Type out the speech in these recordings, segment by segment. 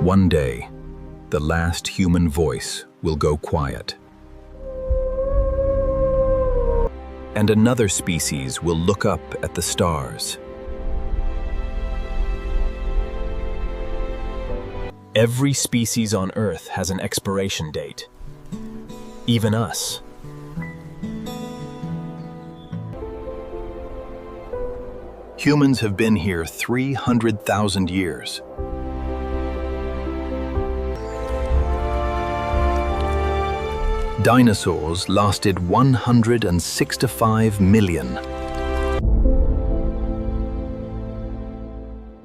One day, the last human voice will go quiet. And another species will look up at the stars. Every species on Earth has an expiration date. Even us. Humans have been here 300,000 years. Dinosaurs lasted 165 million.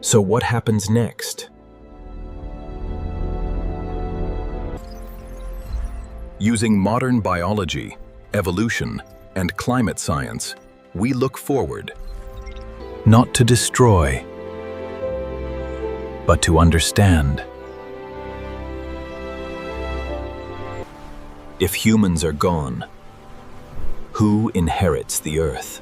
So what happens next? Using modern biology, evolution, and climate science, we look forward. Not to destroy, but to understand. If humans are gone, who inherits the Earth?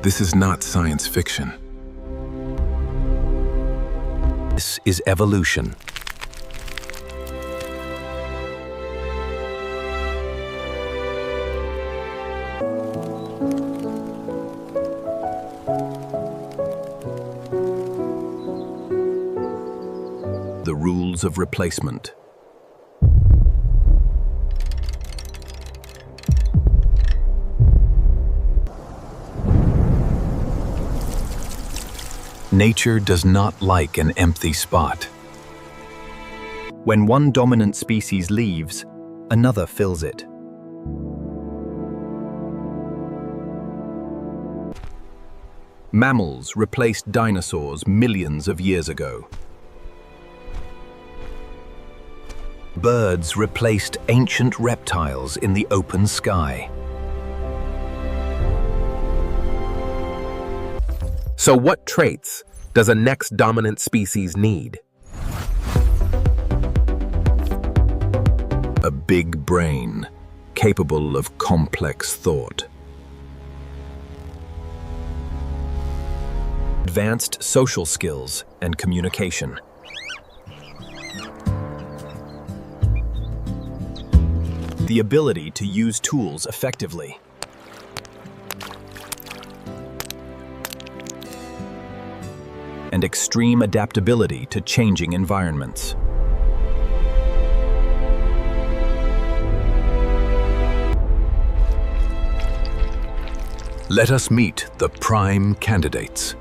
This is not science fiction. This is evolution. The rules of replacement. Nature does not like an empty spot. When one dominant species leaves, another fills it. Mammals replaced dinosaurs millions of years ago. Birds replaced ancient reptiles in the open sky. So what traits does a next dominant species need? A big brain, capable of complex thought. Advanced social skills and communication. The ability to use tools effectively. And extreme adaptability to changing environments. Let us meet the prime candidates.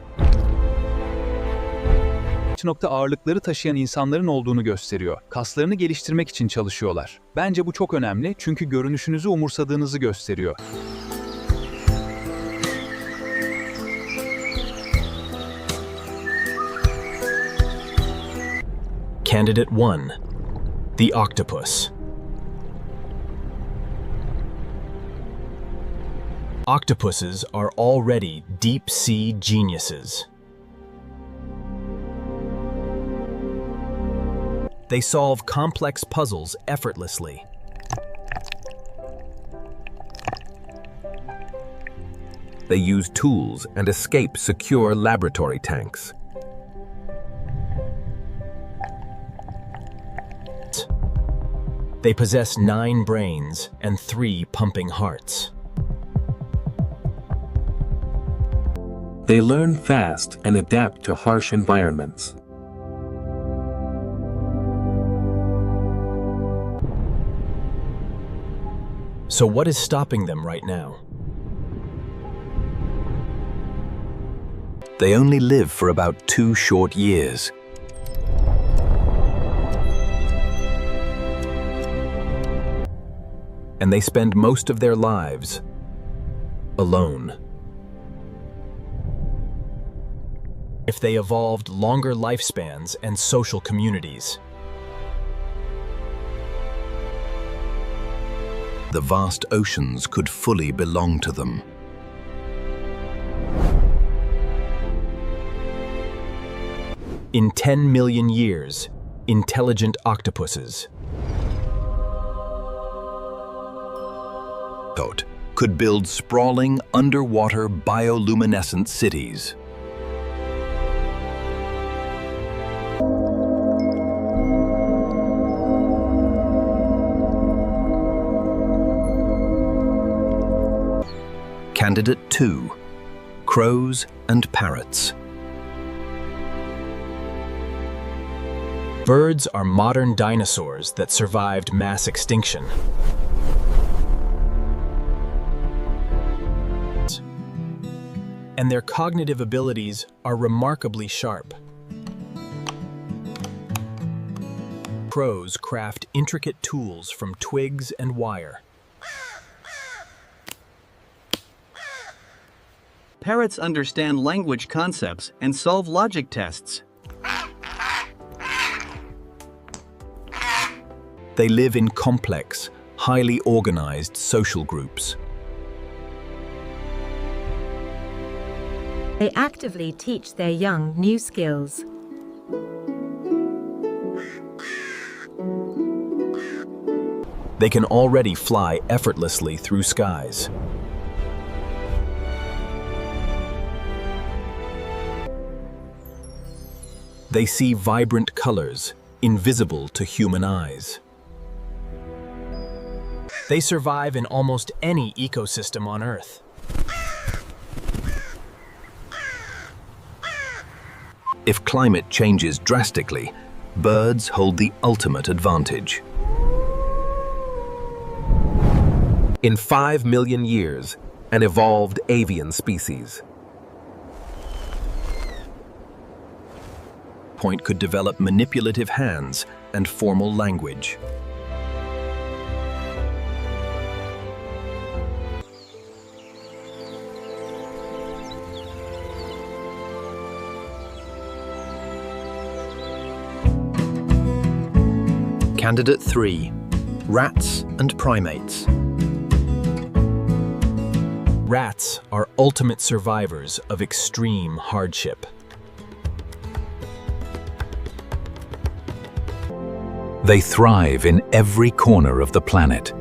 Nokta ağırlıkları taşıyan insanların olduğunu gösteriyor. Kaslarını geliştirmek için çalışıyorlar. Bence bu çok önemli çünkü görünüşünüzü umursadığınızı gösteriyor. Candidate 1. The octopus. Octopuses are already deep-sea geniuses. They solve complex puzzles effortlessly. They use tools and escape secure laboratory tanks. They possess 9 brains and 3 pumping hearts. They learn fast and adapt to harsh environments. So what is stopping them right now? They only live for about 2 short years. And they spend most of their lives alone. If they evolved longer lifespans and social communities, the vast oceans could fully belong to them. In 10 million years, intelligent octopuses could build sprawling underwater bioluminescent cities. Candidate 2. Crows and parrots. Birds are modern dinosaurs that survived mass extinction. And their cognitive abilities are remarkably sharp. Crows craft intricate tools from twigs and wire. Parrots understand language concepts and solve logic tests. They live in complex, highly organized social groups. They actively teach their young new skills. They can already fly effortlessly through skies. They see vibrant colors, invisible to human eyes. They survive in almost any ecosystem on Earth. If climate changes drastically, birds hold the ultimate advantage. In 5 million years, an evolved avian species. Point could develop manipulative hands and formal language. Candidate 3. Rats and primates. Rats are ultimate survivors of extreme hardship. They thrive in every corner of the planet.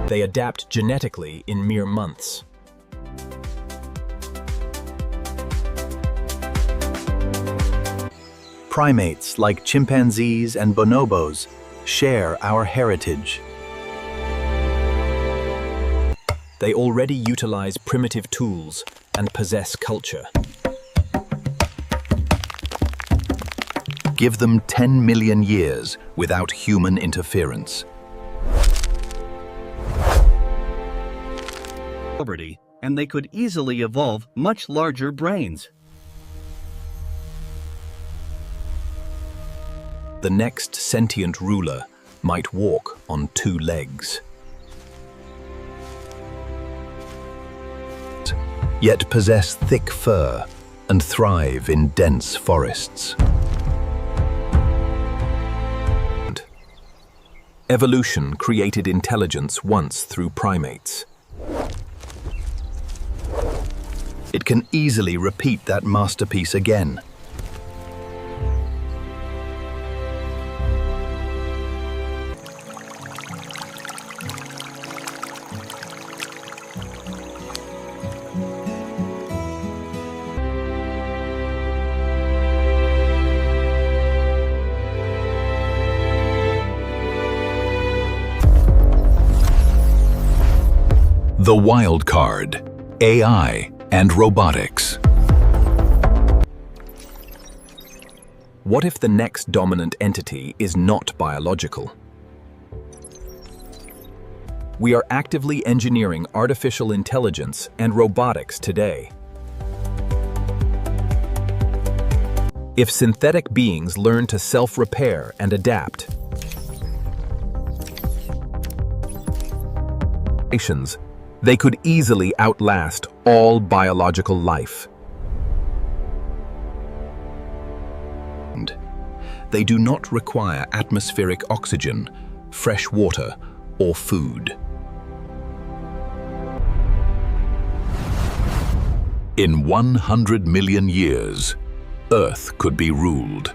They adapt genetically in mere months. Primates like chimpanzees and bonobos share our heritage. They already utilize primitive tools and possess culture. Give them 10 million years without human interference. Puberty, and they could easily evolve much larger brains. The next sentient ruler might walk on 2 legs. Yet possess thick fur and thrive in dense forests. Evolution created intelligence once through primates. It can easily repeat that masterpiece again. The wild card, AI and robotics. What if the next dominant entity is not biological? We are actively engineering artificial intelligence and robotics today. If synthetic beings learn to self-repair and adapt, they could easily outlast all biological life. They do not require atmospheric oxygen, fresh water, or food. In 100 million years, Earth could be ruled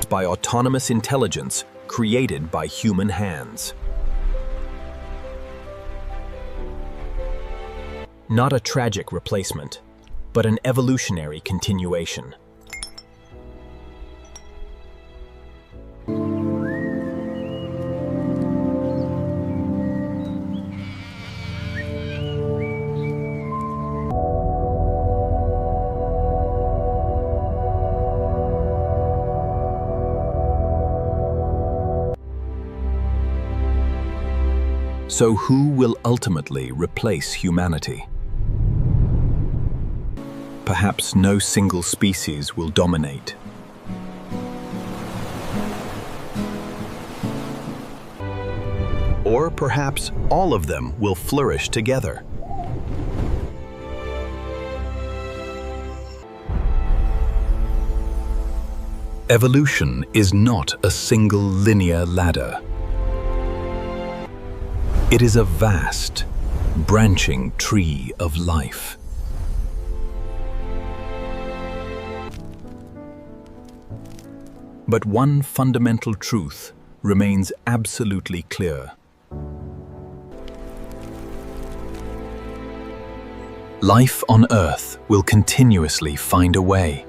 by autonomous intelligence created by human hands. Not a tragic replacement, but an evolutionary continuation. So who will ultimately replace humanity? Perhaps no single species will dominate. Or perhaps all of them will flourish together. Evolution is not a single linear ladder. It is a vast, branching tree of life. But one fundamental truth remains absolutely clear. Life on Earth will continuously find a way.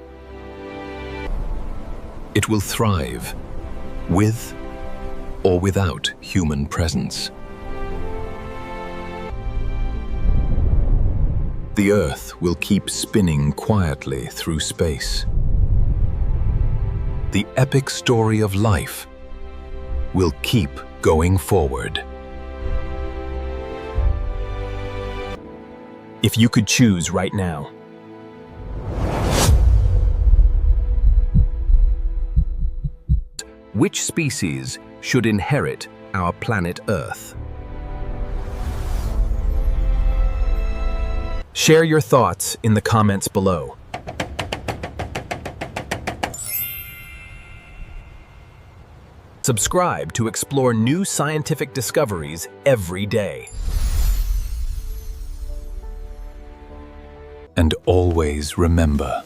It will thrive, with or without human presence. The Earth will keep spinning quietly through space. The epic story of life will keep going forward. If you could choose right now, Which species should inherit our planet Earth? share your thoughts in the comments below. Subscribe to explore new scientific discoveries every day. And always remember,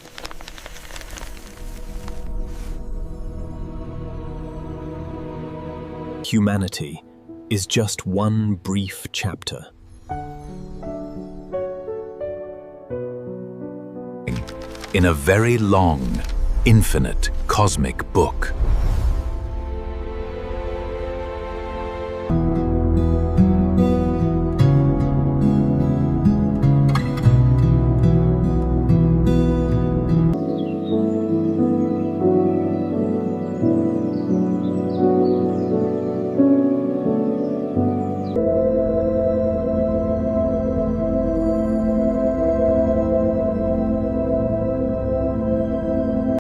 humanity is just one brief chapter in a very long, infinite cosmic book.